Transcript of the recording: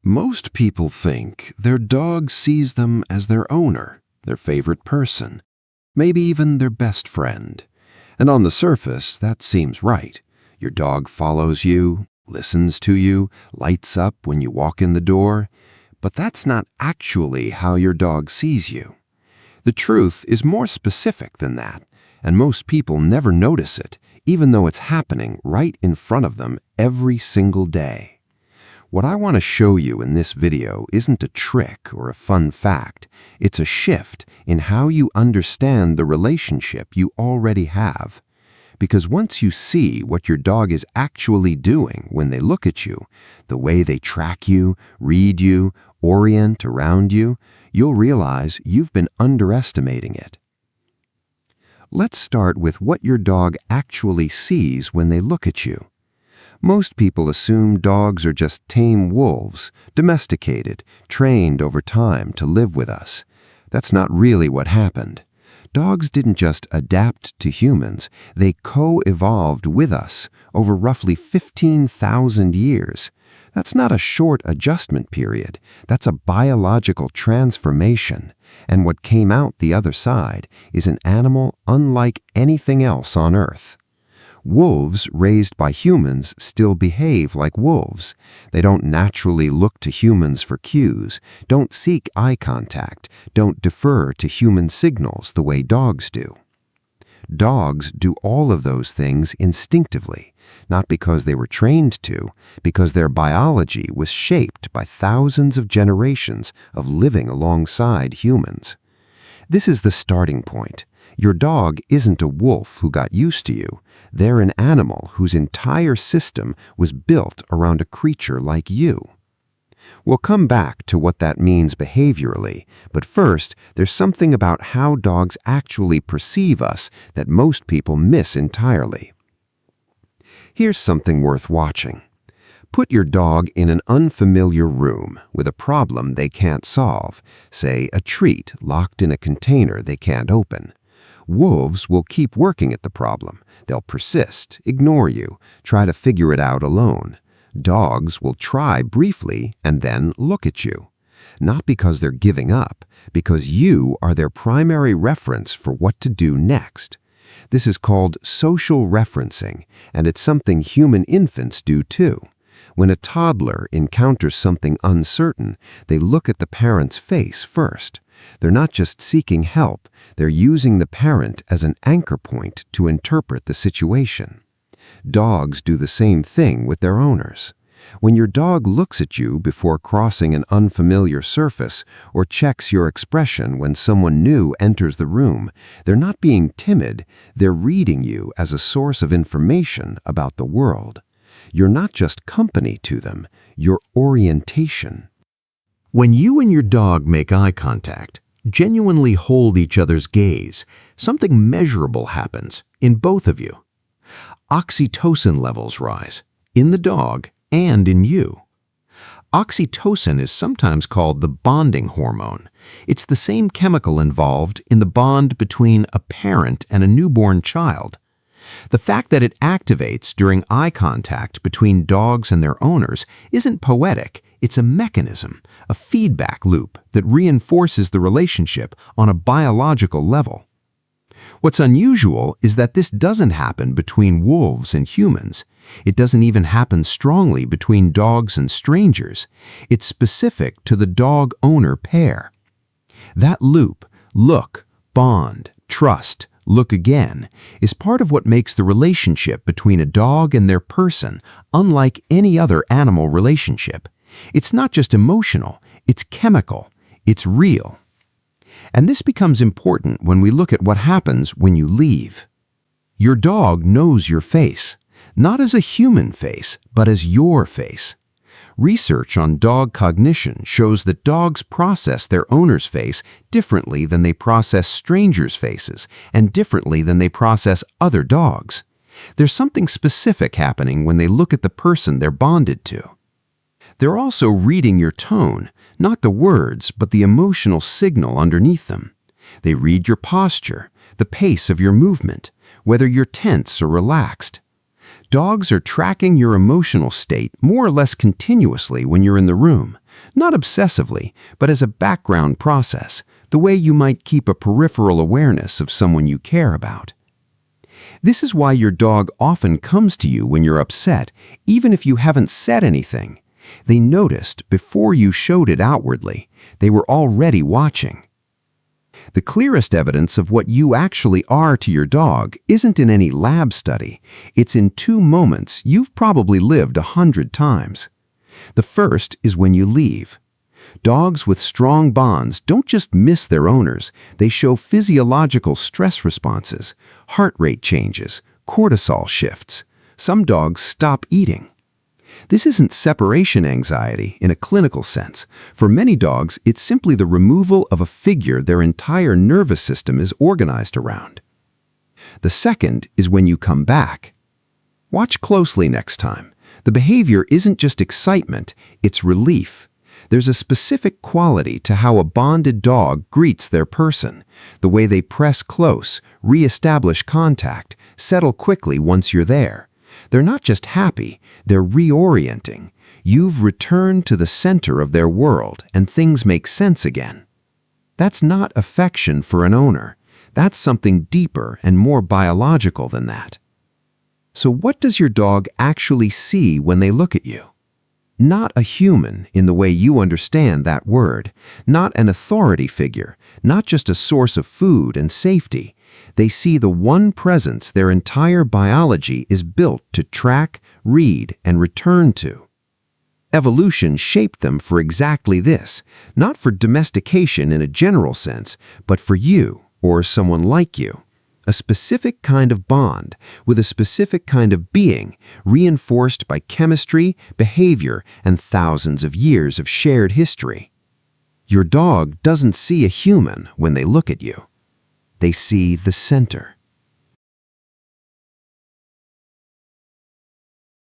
Most people think their dog sees them as their owner, their favorite person, maybe even their best friend. And on the surface, that seems right. Your dog follows you, listens to you, lights up when you walk in the door. But that's not actually how your dog sees you. The truth is more specific than that, and most people never notice it, even though it's happening right in front of them every single day. What I want to show you in this video isn't a trick or a fun fact. It's a shift in how you understand the relationship you already have. Because once you see what your dog is actually doing when they look at you, the way they track you, read you, orient around you, you'll realize you've been underestimating it. Let's start with what your dog actually sees when they look at you. Most people assume dogs are just tame wolves, domesticated, trained over time to live with us. That's not really what happened. Dogs didn't just adapt to humans, they co-evolved with us over roughly 15,000 years. That's not a short adjustment period, that's a biological transformation. And what came out the other side is an animal unlike anything else on Earth. Wolves raised by humans still behave like wolves. They don't naturally look to humans for cues, don't seek eye contact, don't defer to human signals the way dogs do. Dogs do all of those things instinctively, not because they were trained to, because their biology was shaped by thousands of generations of living alongside humans. This is the starting point. Your dog isn't a wolf who got used to you. They're an animal whose entire system was built around a creature like you. We'll come back to what that means behaviorally, but first, there's something about how dogs actually perceive us that most people miss entirely. Here's something worth watching. Put your dog in an unfamiliar room with a problem they can't solve, say a treat locked in a container they can't open. Wolves will keep working at the problem. They'll persist, ignore you, try to figure it out alone. Dogs will try briefly and then look at you. Not because they're giving up, because you are their primary reference for what to do next. This is called social referencing, and it's something human infants do too. When a toddler encounters something uncertain, they look at the parent's face first. They're not just seeking help, they're using the parent as an anchor point to interpret the situation. Dogs do the same thing with their owners. When your dog looks at you before crossing an unfamiliar surface or checks your expression when someone new enters the room, they're not being timid, they're reading you as a source of information about the world. You're not just company to them, you're orientation. When you and your dog make eye contact, genuinely hold each other's gaze, something measurable happens in both of you. Oxytocin levels rise, in the dog and in you. Oxytocin is sometimes called the bonding hormone. It's the same chemical involved in the bond between a parent and a newborn child. The fact that it activates during eye contact between dogs and their owners isn't poetic, it's a mechanism, a feedback loop that reinforces the relationship on a biological level. What's unusual is that this doesn't happen between wolves and humans. It doesn't even happen strongly between dogs and strangers. It's specific to the dog-owner pair. That loop, look, bond, trust, look again, is part of what makes the relationship between a dog and their person unlike any other animal relationship. It's not just emotional, it's chemical, it's real. And this becomes important when we look at what happens when you leave. Your dog knows your face, not as a human face, but as your face. Research on dog cognition shows that dogs process their owner's face differently than they process strangers' faces and differently than they process other dogs. There's something specific happening when they look at the person they're bonded to. They're also reading your tone, not the words, but the emotional signal underneath them. They read your posture, the pace of your movement, whether you're tense or relaxed. Dogs are tracking your emotional state more or less continuously when you're in the room, not obsessively, but as a background process, the way you might keep a peripheral awareness of someone you care about. This is why your dog often comes to you when you're upset, even if you haven't said anything. They noticed before you showed it outwardly. They were already watching. The clearest evidence of what you actually are to your dog isn't in any lab study. It's in 2 moments you've probably lived 100 times. The first is when you leave. Dogs with strong bonds don't just miss their owners, they show physiological stress responses, heart rate changes, cortisol shifts. Some dogs stop eating. This isn't separation anxiety in a clinical sense. For many dogs, it's simply the removal of a figure their entire nervous system is organized around. The second is when you come back. Watch closely next time. The behavior isn't just excitement, it's relief. There's a specific quality to how a bonded dog greets their person, the way they press close, re-establish contact, settle quickly once you're there. They're not just happy, they're reorienting. You've returned to the center of their world and things make sense again. That's not affection for an owner. That's something deeper and more biological than that. So what does your dog actually see when they look at you? Not a human in the way you understand that word, not an authority figure, not just a source of food and safety. They see the one presence their entire biology is built to track, read, and return to. Evolution shaped them for exactly this, not for domestication in a general sense, but for you or someone like you. A specific kind of bond with a specific kind of being, reinforced by chemistry, behavior, and thousands of years of shared history. Your dog doesn't see a human when they look at you. They see the center.